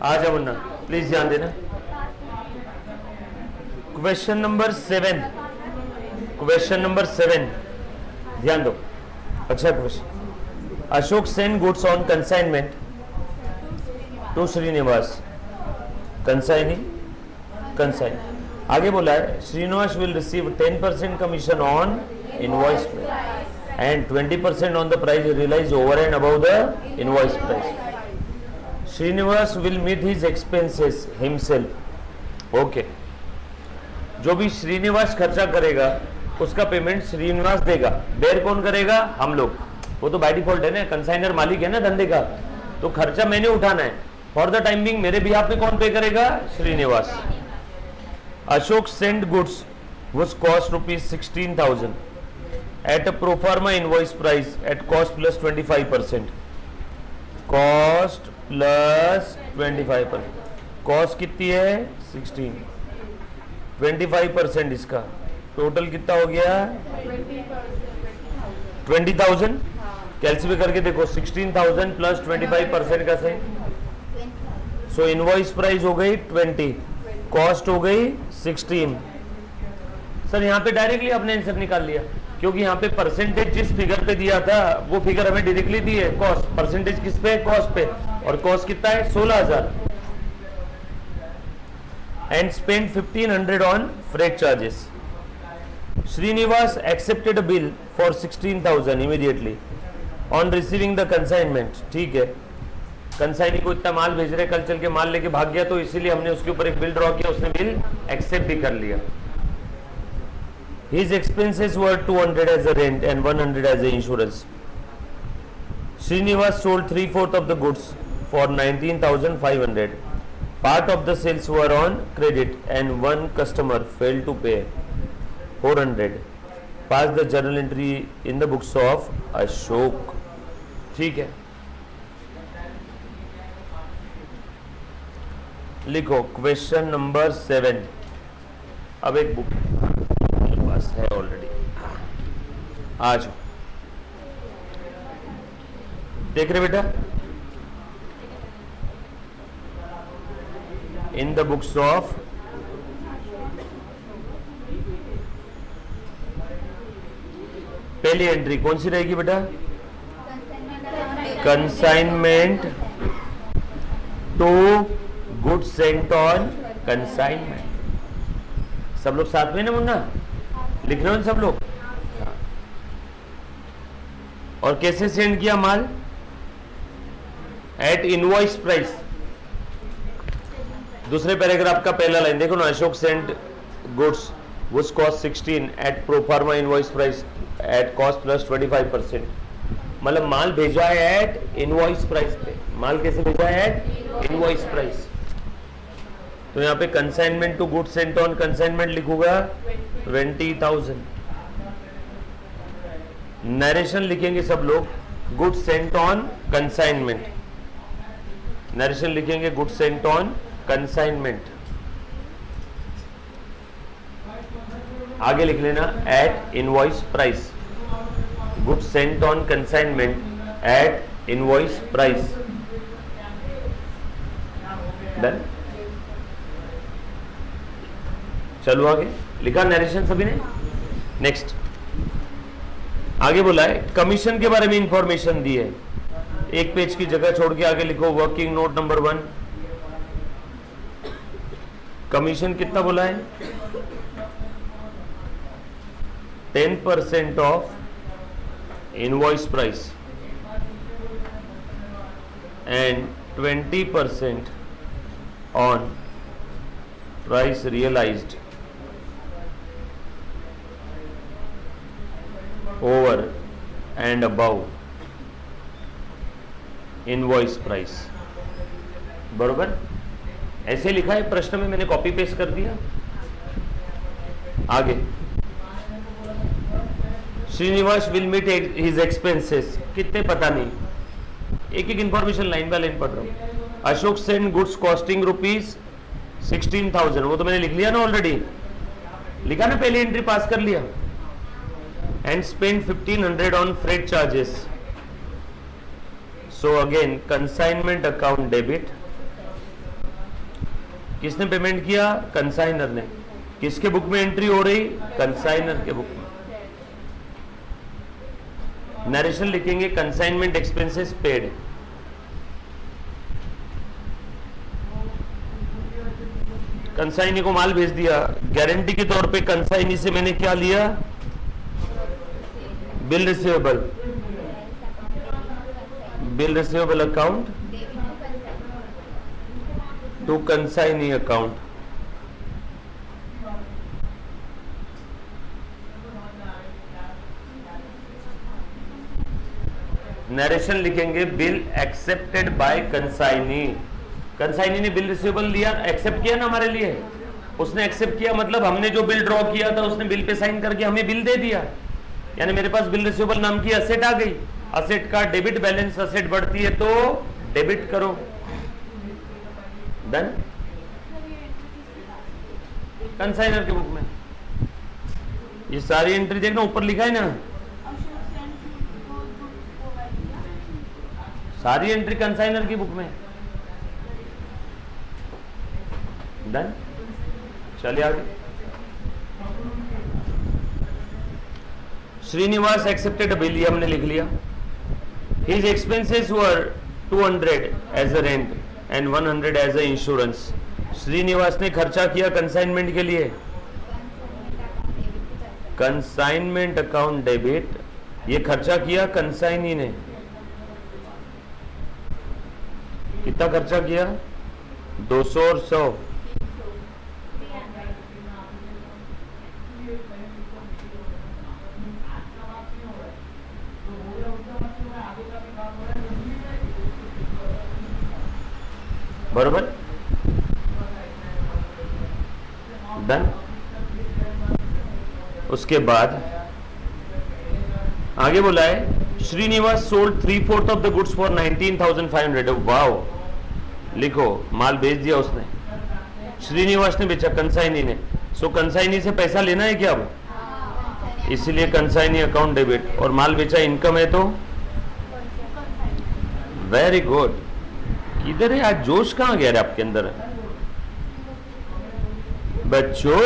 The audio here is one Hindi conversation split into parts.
आ जाओ मुन्ना, प्लीज ध्यान देना। क्वेश्चन नंबर 7, क्वेश्चन नंबर 7 ध्यान दो। अच्छा question, Ashok send goods on consignment to Srinivas, consignee consign. आगे बोला है Srinivas will receive 10% commission on invoice and 20% on the price realise over and above the invoice price. Srinivas will meet his expenses himself. Okay, जो भी श्रीनिवास खर्चा करेगा उसका पेमेंट श्रीनिवास देगा। बेयर कौन करेगा? हम लोग। वो तो बाय डिफॉल्ट है ना, कंसाइनर मालिक है ना धंधे का, तो खर्चा मैंने उठाना है। फॉर द टाइम बिंग मेरे बिहाफ पे कौन पे करेगा? Srinivas. Ashok send goods was cost rupees 16,000 at a pro forma invoice price at cost plus 25%. cost plus 25%. cost कितनी है? 16, 25% इसका टोटल कितना हो गया? 20,000। कैलकुलेट करके देखो, 16,000 प्लस 25% का से, सो इनवॉइस प्राइस हो गई 20, कॉस्ट हो गई 16। सर यहाँ पे डायरेक्टली आपने आंसर निकाल लिया, क्योंकि यहाँ पे परसेंटेज जिस फिगर पे दिया था वो फिगर हमें डायरेक्टली दी है। कॉस्ट परसेंटेज किस पे? कॉस्ट पे। और कॉस्ट कितना है? 16,000। And spend 1,500 on freight charges. Srinivas accepted bill for 16,000 immediately on receiving the consignment. ठीक है, कंसाइनी को इतना माल भेज रहे, कल चल के माल लेके भाग गया, तो इसीलिए हमने उसके ऊपर एक बिल ड्रॉ किया, उसने बिल एक्सेप्ट भी कर लिया। His expenses were 200 as a rent and 100 as a insurance. Srinivas sold 3/4 of the goods for 19,500. Part of the sales were on credit and one customer failed to pay 400. Pass the journal entry in the books of Ashok. ठीक है, लिखो क्वेश्चन नंबर 7। अब एक बुक है ऑलरेडी, आ जाओ। देख रहे बेटा, इन द बुक्स ऑफ पहली एंट्री कौन सी रहेगी बेटा? Consignment to good sent on consignment. सब लोग साथ में ना मुन्ना, लिख रहे हो सब लोग? और कैसे सेंड किया माल? At invoice price. दूसरे पैराग्राफ का पहला लाइन देखो ना, Ashok send goods would cost 16 at pro forma invoice price at cost plus 25%। मतलब माल भेजा है एट इनवॉइस प्राइस पे। माल कैसे भेजा है? At invoice price. तो यहाँ पे consignment to good sent on consignment लिखूंगा 20,000। नरेशन लिखेंगे सब लोग, good sent on consignment. Narration लिखेंगे गुड सेंट ऑन कंसाइनमेंट। आगे लिख लेना at invoice price. Good sent on consignment at invoice price. Done. चलो आगे, लिखा नरेशन सभी ने? नेक्स्ट आगे बोला है कमीशन के बारे में इंफॉर्मेशन दी है। एक पेज की जगह छोड़ के आगे लिखो वर्किंग नोट नंबर 1। कमीशन कितना बोला है? 10% of invoice price and 20% on price realised over and above invoice price. बरोबर, ऐसे लिखा है प्रश्न में, मैंने कॉपी पेस्ट कर दिया। आगे Srinivas will meet his expenses, कितने पता नहीं, एक एक इंफॉर्मेशन लाइन बाय लाइन पढ़ रहा हूं। Ashok send goods costing rupees 16,000, वो तो मैंने लिख लिया ना ऑलरेडी, लिखा ना, पहली एंट्री पास कर लिया। And spend 1,500 on freight charges. So again consignment account debit किसने पेमेंट किया? कंसाइनर ने। किसके बुक में एंट्री हो रही? कंसाइनर के बुक में। नरेशन लिखेंगे कंसाइनमेंट एक्सपेंसेस पेड। कंसाइनी को माल भेज दिया, गारंटी के तौर पे कंसाइनी से मैंने क्या लिया? Bill receivable. Bill receivable account to consignee account. Narration लिखेंगे bill accepted by consignee. Consignee ने बिल रिसीवेबल लिया, एक्सेप्ट किया ना हमारे लिए। उसने एक्सेप्ट किया मतलब हमने जो बिल ड्रॉ किया था उसने बिल पे साइन करके हमें बिल दे दिया, यानी मेरे पास बिल रिसीवेबल नाम की असेट आ गई। असेट का डेबिट बैलेंस, असेट बढ़ती है तो डेबिट करो। डन। कंसाइनर के बुक में ये सारी एंट्री देखना, ऊपर लिखा है ना, सारी एंट्री कंसाइनर की बुक में। डन। चलिए आगे। श्रीनिवास एक्सेप्टेड बिल, ये हमने लिख लिया। His expenses were 200 as a rent and 100 as a insurance. Srinivas ने खर्चा किया कंसाइनमेंट के लिए, कंसाइनमेंट अकाउंट डेबिट। ये खर्चा किया कंसाइनी ने। कितना खर्चा किया? 200 और 100। बरोबर। डन। उसके बाद आगे बोला है Srinivas sold 3/4 of the goods for 19,500। Wow, लिखो माल बेच दिया उसने, श्रीनिवास ने बेचा, कंसाइनी ने। सो कंसाइनी से पैसा लेना है क्या अब? इसीलिए कंसाइनी अकाउंट डेबिट। और माल बेचा इनकम है तो वेरी गुड। किधर है आज जोश? कहां गया रे आपके अंदर? बच्चों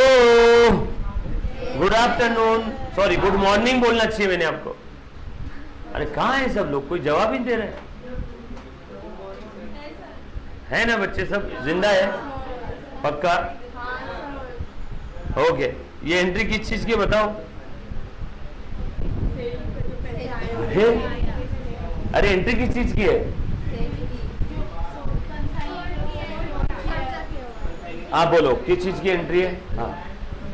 good afternoon, sorry good morning बोलना चाहिए मैंने आपको। अरे कहां है सब लोग? कोई जवाब ही नहीं दे रहे है ना? बच्चे सब जिंदा है? पक्का? ओके। ये एंट्री किस चीज की बताओ? अरे एंट्री किस चीज की है? आप बोलो किस चीज की एंट्री है? हाँ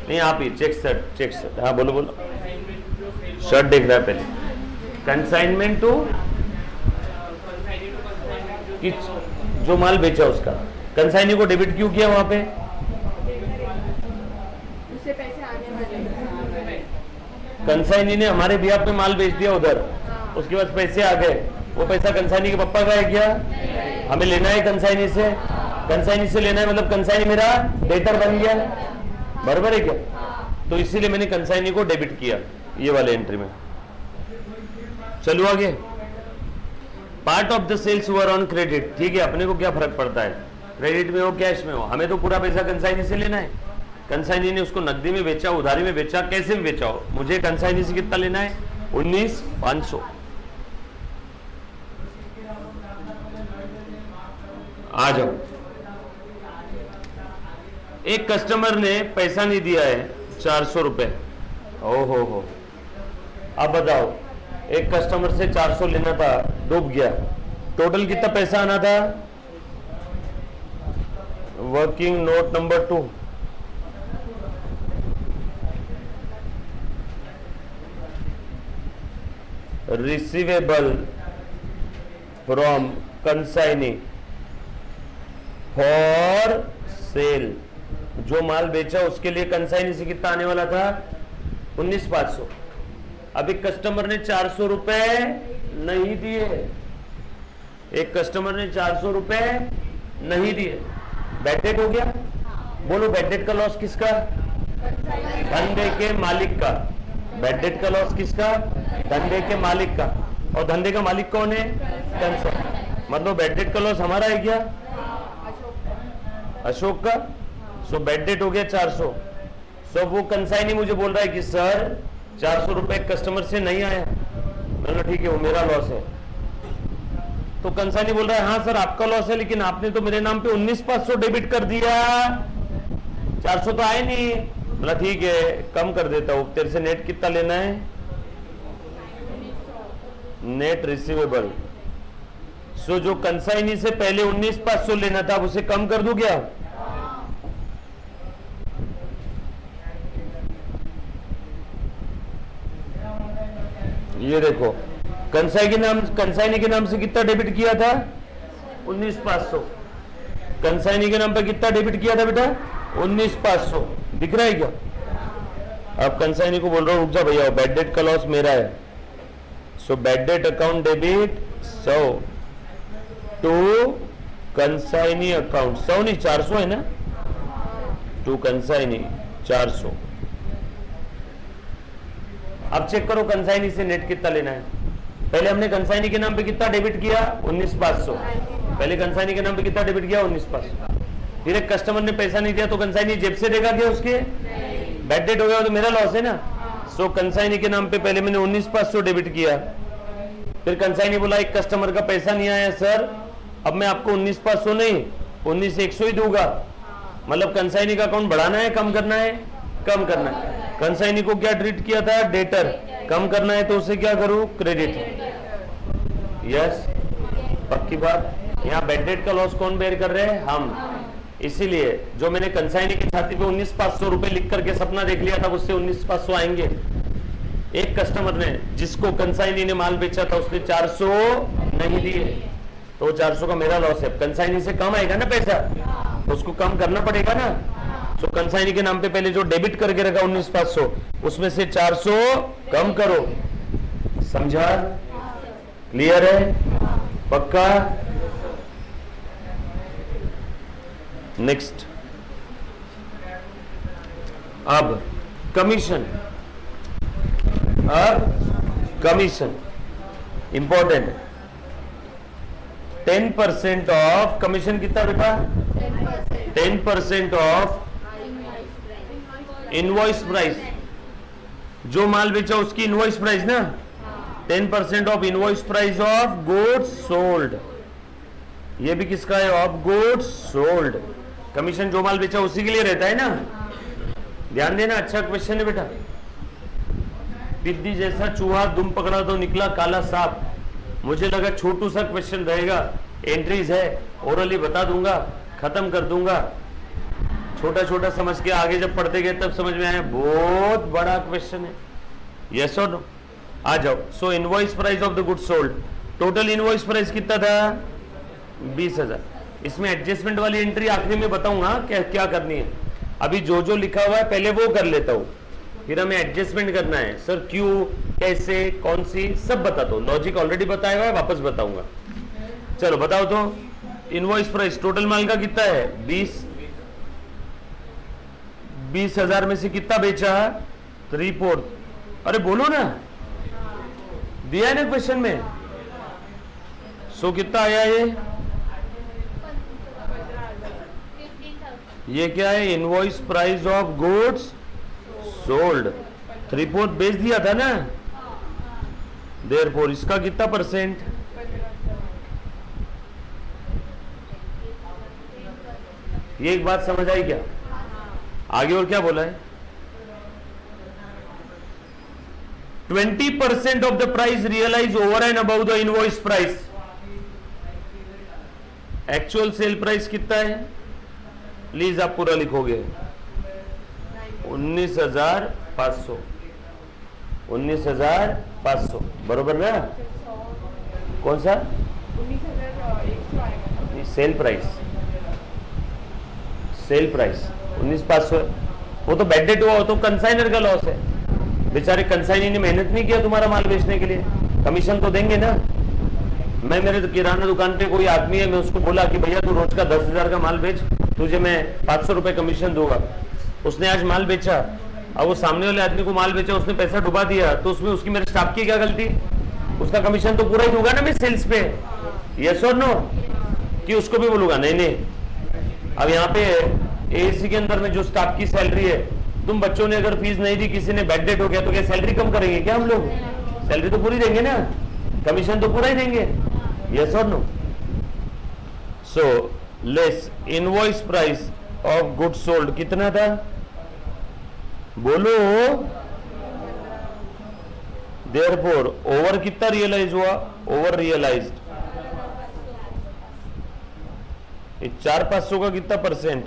नहीं आप ही चेक शर्ट, चेक शर्ट। हाँ बोलो बोलो। शर्ट देख रहा है पहले। कंसाइनमेंट टू जो माल बेचा उसका। कंसाइनी को डेबिट क्यों किया वहां पे? उससे पैसे आने वाले। कंसाइनी ने हमारे बिहाफ पे माल बेच दिया उधर, उसके बाद पैसे आ गए। वो पैसा कंसाइनी के पापा का है क्या? हमें लेना है कंसाइनी से। कंसाइनी से लेना है मतलब कंसाइनी मेरा डेटर बन गया, बराबर है क्या? तो इसीलिए मैंने कंसाइनी को डेबिट किया ये वाले एंट्री में। चलो आगे। Part of the sales were on credit. ठीक है, अपने को क्या फर्क पड़ता है क्रेडिट में हो कैश में हो, हमें तो पूरा पैसा कंसाइनी से लेना है। कंसाइनी ने उसको नकदी में बेचा, उधारी में बेचा, कैसे भी बेचा हो, मुझे कंसाइनी से कितना लेना है? 19,500। आ जाओ। एक कस्टमर ने पैसा नहीं दिया है 400 रुपए। ओहो हो। अब बताओ, एक कस्टमर से 400 लेना था, डूब गया। टोटल कितना पैसा आना था? Working note number 2। Receivable from consignee for sale. जो माल बेचा उसके लिए कंसाइनी से कितना आने वाला था? 19,500। अब एक कस्टमर ने 400 रुपए नहीं दिए, एक कस्टमर ने 400 रुपए नहीं दिए, बैड डेट हो गया। बोलो बैड डेट का लॉस किसका? धंधे के मालिक का। बैड डेट का लॉस किसका? धंधे के मालिक का। और धंधे का मालिक कौन है? कंसाइनी। मतलब बैड डेट का लॉस हमारा है क्या? अशोक का। सो बैड डेट हो गया 400। सो वो कंसाइनी मुझे बोल रहा है कि सर 400 रुपए कस्टमर से नहीं आया। मैंने ठीक है, वो मेरा लॉस है। तो कंसाइनी बोल रहा है हाँ सर आपका लॉस है, लेकिन आपने तो मेरे नाम पे 19,500 डेबिट कर दिया, 400 तो आए नहीं। बोला ठीक है कम कर देता हूं, तेरे से नेट कितना लेना है? Net receivable. सो जो कंसाइनी से पहले 19,500 लेना था उसे कम कर दूं क्या? ये देखो कंसाइनी के नाम से कितना डेबिट किया था? 19,500। कंसाइनी के नाम पर कितना डेबिट किया था बेटा? 19,500। दिख रहा है क्या? अब कंसाइनी को बोल रहा हूं रुक जा भैया, बैड डेट का लॉस मेरा है। So bad debt account debit 100 to consignee account. 100 नहीं 400 है ना, टू कंसाइनी 400। अब चेक करो कंसाइनी से नेट कितना लेना है। पहले हमने कंसाइनी के नाम पे कितना डेबिट किया? 19,500। पहले कंसाइनी के नाम पे कितना डेबिट किया? 19,500। फिर एक कस्टमर ने पैसा नहीं दिया तो कंसाइनी जेब से देगा क्या उसके? बैड डेट हो गया तो मेरा लॉस है ना। सो कंसाइनी के नाम पे पहले मैंने 19,500 डेबिट किया। फिर कंसाइनी बोला एक कस्टमर का पैसा नहीं आया सर, अब मैं आपको 19,500 नहीं 19,100 ही दूंगा। मतलब कंसाइनी का अकाउंट बढ़ाना है कम करना है? कम करना है। कंसाइनी को क्या ट्रीट किया था? डेटर। कम करना है तो उसे क्या करूं? क्रेडिट। यस, पक्की बात। यहाँ बैड डेट का लॉस कौन बेयर कर रहे हैं? हम। इसीलिए जो मैंने कंसाइनी की छाती पे 19,500 रुपए लिख करके सपना देख लिया था उससे 19,500 आएंगे। एक कस्टमर ने जिसको कंसाइनी ने माल बेचा था उसने 400 नहीं दिए, तो 400 का मेरा लॉस है। कंसाइनी से कम आएगा ना पैसा, तो उसको कम करना पड़ेगा ना। तो कंसाइनी के नाम पे पहले जो डेबिट करके रखा 19,500 उसमें से 400 कम करो। समझा? क्लियर है? पक्का? नेक्स्ट, अब कमीशन। अब कमीशन इंपॉर्टेंट है। 10% ऑफ कमीशन कितना बेटा? 10% ऑफ इनवॉइस प्राइस। जो माल बेचा उसकी इनवॉइस प्राइस ना, 10% of invoice price of goods sold. ये भी किसका है? Of goods sold. कमीशन जो माल बेचा उसी के लिए रहता है ना। ध्यान देना, अच्छा क्वेश्चन है बेटा। बिद्दी जैसा चूहा दुम पकड़ा तो निकला काला सांप। मुझे लगा छोटू सा क्वेश्चन रहेगा, एंट्रीज है, ओरली बता दूंगा, खत्म कर दूंगा। छोटा छोटा समझ के आगे जब पढ़ते गए तब समझ में आया बहुत बड़ा क्वेश्चन है। यस और नो? आ जाओ। So invoice price of the goods sold, total invoice price कितना था? 20,000। इसमें एडजस्टमेंट वाली एंट्री आखिरी में बताऊंगा क्या क्या करनी है। अभी जो जो लिखा हुआ है पहले वो कर लेता हूं, फिर हमें एडजस्टमेंट करना है। सर क्यों, कैसे, कौन सी, सब बता दो। लॉजिक ऑलरेडी बताया हुआ है, वापस बताऊंगा। चलो बताओ तो, इनवॉइस प्राइस टोटल माल का कितना है? 20,000 में से कितना बेचा? 3/4। अरे बोलो ना, दिया है ना क्वेश्चन में। सो कितना आया ये क्या है? Invoice price of goods sold. 3/4 बेच दिया था ना, देयरफॉर इसका कितना परसेंट? ये एक बात समझ आई क्या? आगे और क्या बोला है? 20% of the price realise over and above the invoice price. Actual sale price कितना है? प्लीज आप पूरा लिखोगे। 19,500। 19,500 बरोबर ना? कौन सा? Sale price. सेल प्राइस 19,500 है। वो तो बैड डेट हुआ, हो तो कंसाइनर का लॉस है। बेचारे कंसाइनर ने मेहनत नहीं किया तुम्हारा माल बेचने के लिए, कमीशन तो देंगे ना। मैं मेरे किराना दुकान पे कोई आदमी है, मैं उसको बोला कि भैया तू रोज का 10,000 का माल बेच, तुझे मैं 500 रुपए कमीशन दूंगा। उसने आज माल बेचा, अब वो सामने वाले आदमी को माल बेचा, उसने पैसा डुबा दिया, तो उसमें उसकी मेरे स्टाफ की क्या गलती? उसका कमीशन तो पूरा ही दूंगा ना मैं सेल्स पे। यस और नो? कि उसको भी बोलूंगा नहीं नहीं अब यहाँ पे एएसी के अंदर में जो स्टाफ की सैलरी है, तुम बच्चों ने अगर फीस नहीं दी, किसी ने बैड डेट हो गया, तो क्या सैलरी कम करेंगे क्या हम लोग? सैलरी तो पूरी देंगे ना, कमीशन तो पूरा ही देंगे, यस और no? So less invoice price of good sold कितना था? बोलो। देयरफॉर ओवर कितना रियलाइज हुआ? ओवर रियलाइज्ड 4,500 का कितना परसेंट?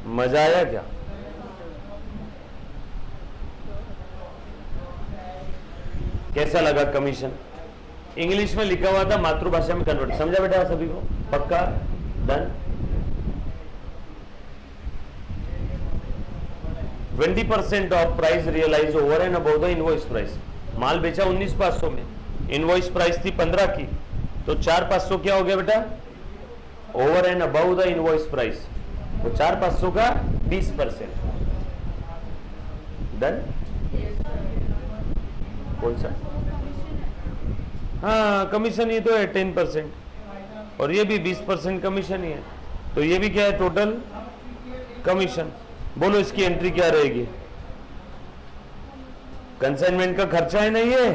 मजा आया क्या? कैसा लगा कमीशन? इंग्लिश में लिखा हुआ था, मातृभाषा में कन्वर्ट। समझा बेटा सभी को? पक्का? Done? 20% of price realise over and above the invoice price. माल बेचा 19,500 में, इनवॉइस प्राइस थी 15 की, तो 4,500 क्या हो गया बेटा? Over and above the invoice price. तो 4,500 का 20%। डन? कौन सा? हाँ, कमीशन ये तो है 10%, और ये भी 20% कमीशन ही है, तो ये भी क्या है? Total commission. बोलो इसकी एंट्री क्या रहेगी? कंसाइनमेंट का खर्चा है ना ये,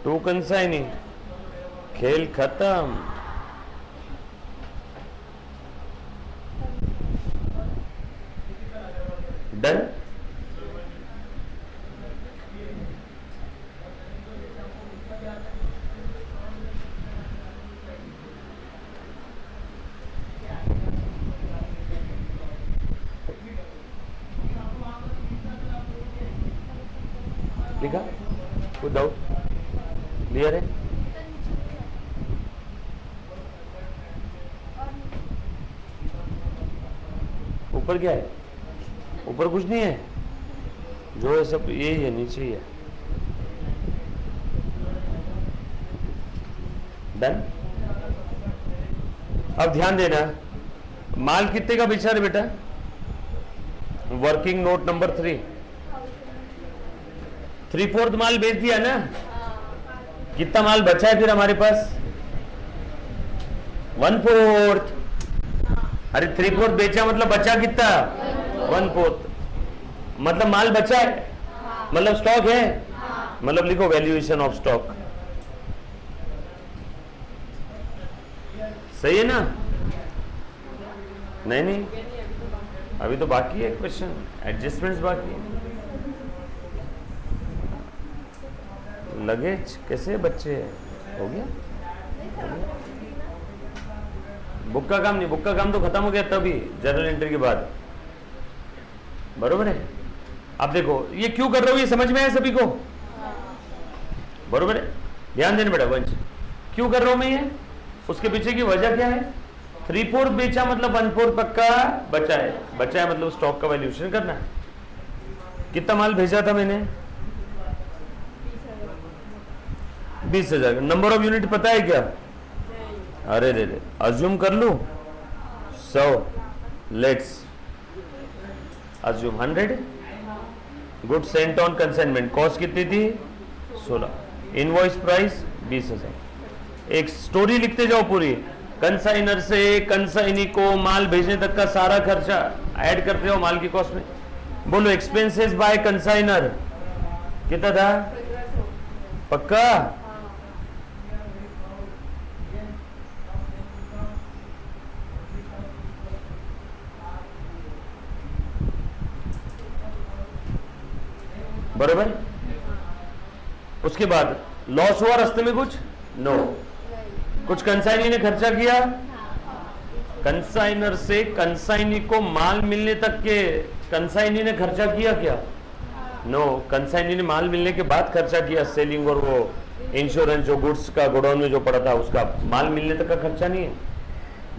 टू कंसाइनिंग, खेल खत्म। डन? लिखा? कोई डाउट? क्लियर है? ऊपर क्या है? ऊपर कुछ नहीं है, जो है सब यही है, नीचे ही है। डन? अब ध्यान देना, माल कितने का बेचा रे बेटा? वर्किंग नोट नंबर 3/4 माल बेच दिया ना? कितना माल बचा है फिर हमारे पास? 1/4। अरे 3/4 बेचा मतलब बचा कितना? 1/4। मतलब माल बचा है, मतलब स्टॉक है, मतलब लिखो वैल्यूएशन ऑफ स्टॉक। सही है ना? नहीं नहीं, अभी तो बाकी है क्वेश्चन, एडजस्टमेंट्स बाकी है। लगेज कैसे बच्चे? हो गया? बुक का काम नहीं, बुक का काम तो खत्म हो गया तभी, जर्नल एंट्री के बाद। बरोबर है? अब देखो ये क्यों कर रहा हूं, ये समझ में आया सभी को? बरोबर है? ध्यान देना बेटा वंश, क्यों कर रहा हूं मैं ये? उसके पीछे की वजह क्या है? 3/4 बेचा मतलब 1/4 पक्का बचा है, बचा है मतलब स्टॉक का वैल्यूएशन करना है। कितना माल भेजा था मैंने? 20,000। नंबर ऑफ यूनिट पता है क्या? अरे रे रे, अज्यूम कर लूं 100, let's assume 100। Good sent on consignment, cost कितनी थी? 16, इनवॉइस प्राइस 20,000। एक स्टोरी लिखते जाओ पूरी, कंसाइनर से कंसाइनी को माल भेजने तक का सारा खर्चा ऐड करते जाओ माल की कॉस्ट में। बोलो एक्सपेंसेस बाय कंसाइनर कितना था? पक्का? बराबर? उसके बाद लॉस हुआ रास्ते में कुछ? नो। कुछ कंसाइनी ने खर्चा किया? कंसाइनर से कंसाइनी को माल मिलने तक के कंसाइनी ने खर्चा किया क्या? नो। कंसाइनी ने माल मिलने के बाद खर्चा किया, सेलिंग और वो इंश्योरेंस जो गुड्स का गोडाउन में जो पड़ा था उसका, माल मिलने तक का खर्चा नहीं है।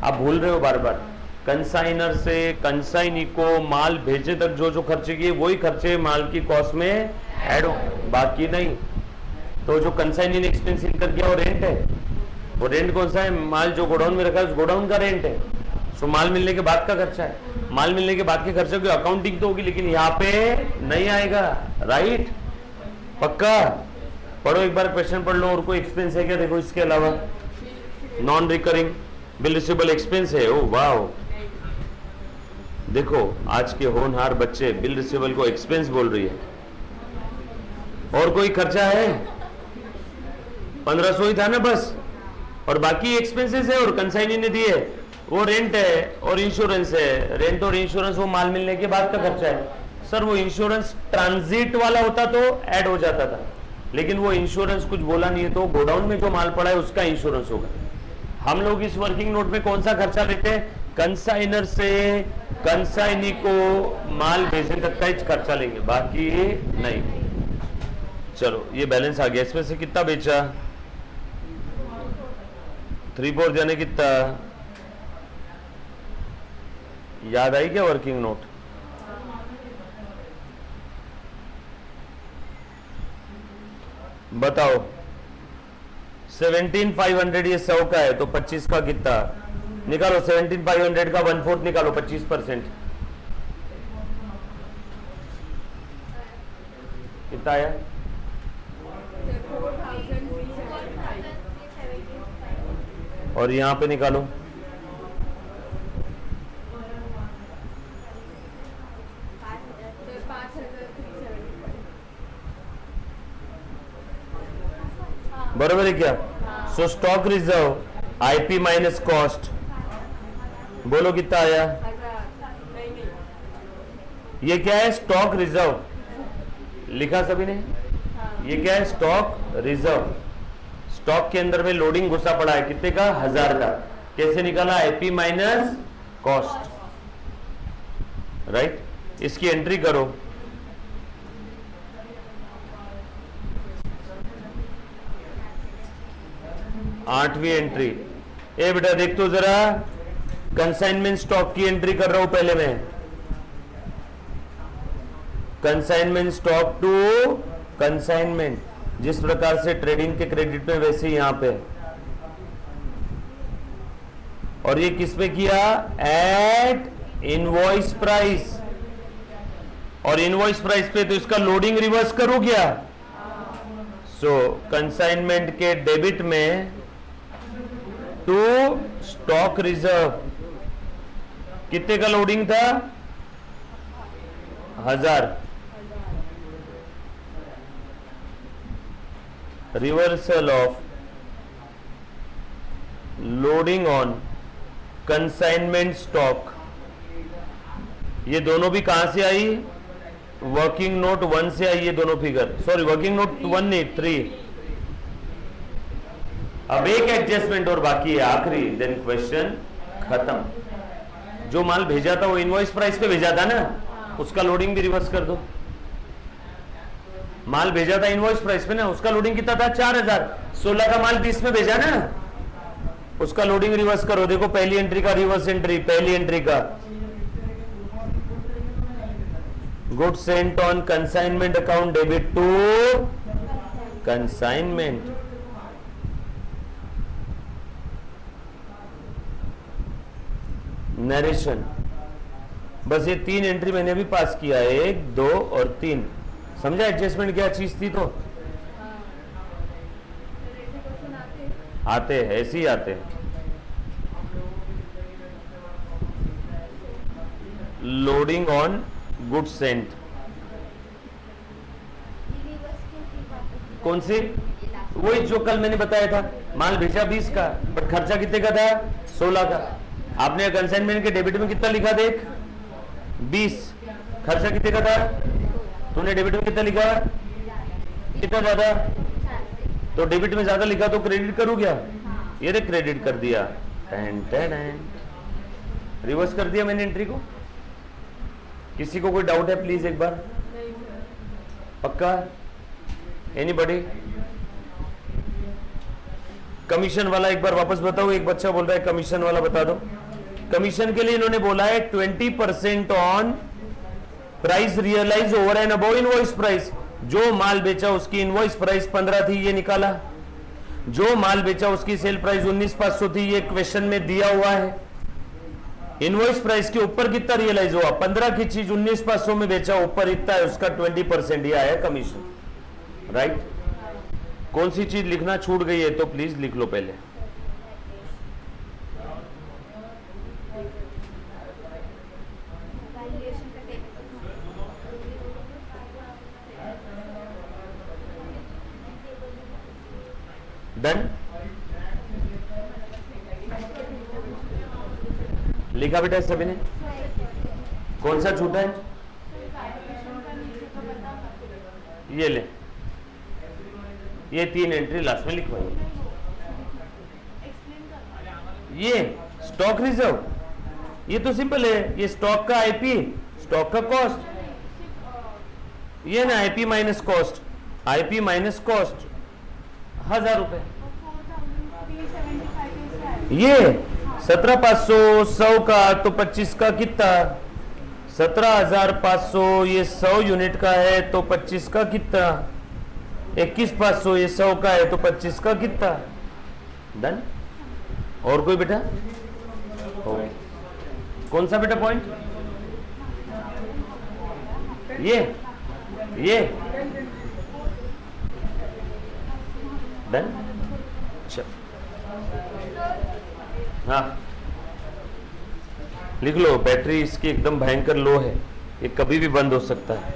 आप भूल रहे हो बार बार। कंसाइनर से कंसाइनी को माल भेजे तक जो जो खर्चे किए वही खर्चे माल की कॉस्ट में ऐड हो, बाकी नहीं। तो जो कंसाइनी ने एक्सपेंस इनकर किया वो रेंट है। वो रेंट कौन सा है? माल जो गोडाउन में रखा है उस गोडाउन का रेंट है। सो माल मिलने के बाद का खर्चा है। माल मिलने के बाद के खर्चों की अकाउंटिंग तो होगी, लेकिन यहाँ पे नहीं आएगा। राइट, पक्का? पढ़ो एक बार, क्वेश्चन पढ़ लो। और कोई एक्सपेंस है क्या? देखो इसके अलावा non recurring bill receivable expense है। ओ वाह, देखो आज के होनहार बच्चे बिल रिसीवेबल को एक्सपेंस बोल रही है। और कोई खर्चा है? 1500 ही था ना बस, और बाकी एक्सपेंसेस है और कंसाइनी ने दिए। वो रेंट है और इंश्योरेंस है। रेंट और इंश्योरेंस वो माल मिलने के बाद का खर्चा है। सर वो इंश्योरेंस ट्रांजिट वाला होता तो ऐड हो जाता था, लेकिन वो इंश्योरेंस कुछ बोला नहीं है, तो गोडाउन में जो माल पड़ा है उसका इंश्योरेंस होगा। हम लोग इस वर्किंग नोट में कौन सा खर्चा लेते हैं? कंसाइनर से कंसाइनी को माल भेजने तक का ही खर्चा लेंगे, बाकी नहीं। चलो ये बैलेंस आ गया। इसमें से कितना बेचा? 3/4 यानी कितना? याद आई क्या वर्किंग नोट? बताओ। 17,500 ये 100 का है, तो 25 का कितना निकालो? 17,500 का 1/4 निकालो, 25%। कितना आया? और यहां पे निकालो। बराबर है क्या? सो stock reserve IP minus cost, बोलो कितना आया? ये क्या है? Stock reserve. लिखा सभी ने? ये क्या है? Stock reserve. स्टॉक के अंदर में लोडिंग घुसा पड़ा है, कितने का? 1000 का। कैसे निकाला? IP minus cost. राइट, इसकी एंट्री करो। आठवीं एंट्री। ए बेटा देख तो जरा, कंसाइनमेंट स्टॉक की एंट्री कर रहा हूं पहले मैं। कंसाइनमेंट स्टॉक टू कंसाइनमेंट, जिस प्रकार से ट्रेडिंग के क्रेडिट में वैसे ही यहां पे। और ये किस पे किया? At invoice price. और इनवॉइस प्राइस पे तो इसका लोडिंग रिवर्स करो क्या? सो कंसाइनमेंट के डेबिट में टू स्टॉक रिजर्व कितने का लोडिंग था? 1000। Reversal of loading on consignment stock, ये दोनों भी कहां से आई? वर्किंग नोट 1 से आई। ये दोनों फिगर, सॉरी वर्किंग नोट 1 नहीं 3। अब एक एडजस्टमेंट और बाकी है, आखिरी, देन क्वेश्चन खत्म। जो माल भेजा था वो इनवॉइस प्राइस पे भेजा था ना, उसका लोडिंग भी रिवर्स कर दो। माल भेजा था इनवॉइस प्राइस पे ना, उसका लोडिंग कितना था? 4000। 16 का माल 20 में भेजा ना, उसका लोडिंग रिवर्स करो। देखो पहली एंट्री का रिवर्स एंट्री, पहली एंट्री का good sent on consignment account debit to consignment. Narration. बस ये 3 एंट्री मैंने भी पास किया, 1, 2 और 3। समझा एडजस्टमेंट क्या चीज थी? तो आते हैं, ऐसे ही आते हैं। लोडिंग ऑन गुड सेंट, कौन सी? वही जो कल मैंने बताया था। माल भेजा 20 का, बट खर्चा कितने का था? 16 का। आपने कंसाइनमेंट के डेबिट में कितना लिखा? देख 20। खर्चा कितने का था? तूने डेबिट में कितना लिखा? कितना ज्यादा? तो डेबिट में ज्यादा लिखा तो क्रेडिट करूं क्या? ये देख क्रेडिट कर दिया, रिवर्स कर दिया मैंने एंट्री को। किसी को कोई डाउट है प्लीज एक बार? पक्का? एनीबॉडी? कमीशन वाला एक बार वापस बताओ। एक बच्चा बोल रहा है कमीशन वाला बता दो। कमीशन के लिए इन्होंने बोला है 20% on price realise over and above invoice price. जो माल बेचा उसकी इनवॉइस प्राइस 15 थी, ये निकाला। जो माल बेचा उसकी सेल प्राइस 19,500 थी, ये क्वेश्चन में दिया हुआ है। इनवॉइस प्राइस के ऊपर कितना रियलाइज हुआ? 15 की चीज 19,500 में बेचा, ऊपर इतना है, उसका 20% ही आया कमीशन, राइट? कौन सी चीज लिखना छूट गई है तो प्लीज लिख लो पहले। डन? लिखा बेटा सभी ने? कौन सा छूटा है? ये ले, ये 3 एंट्री लास्ट में लिखवाइए। ये स्टॉक रिजर्व, ये तो सिंपल है, ये स्टॉक का आईपी, स्टॉक का कॉस्ट, ये ना IP minus cost, IP minus cost 1000 रुपए। ये 17,500 100 का तो 25 का कितना? 17,500, ये 100 यूनिट का है तो 25 का कितना? 21,500, ये 100 का है तो 25 का कितना? डन? और कोई बेटा? कौन सा बेटा पॉइंट? ये डन? अच्छा, हाँ लिख लो, बैटरी इसकी एकदम भयंकर लो है, ये कभी भी बंद हो सकता है।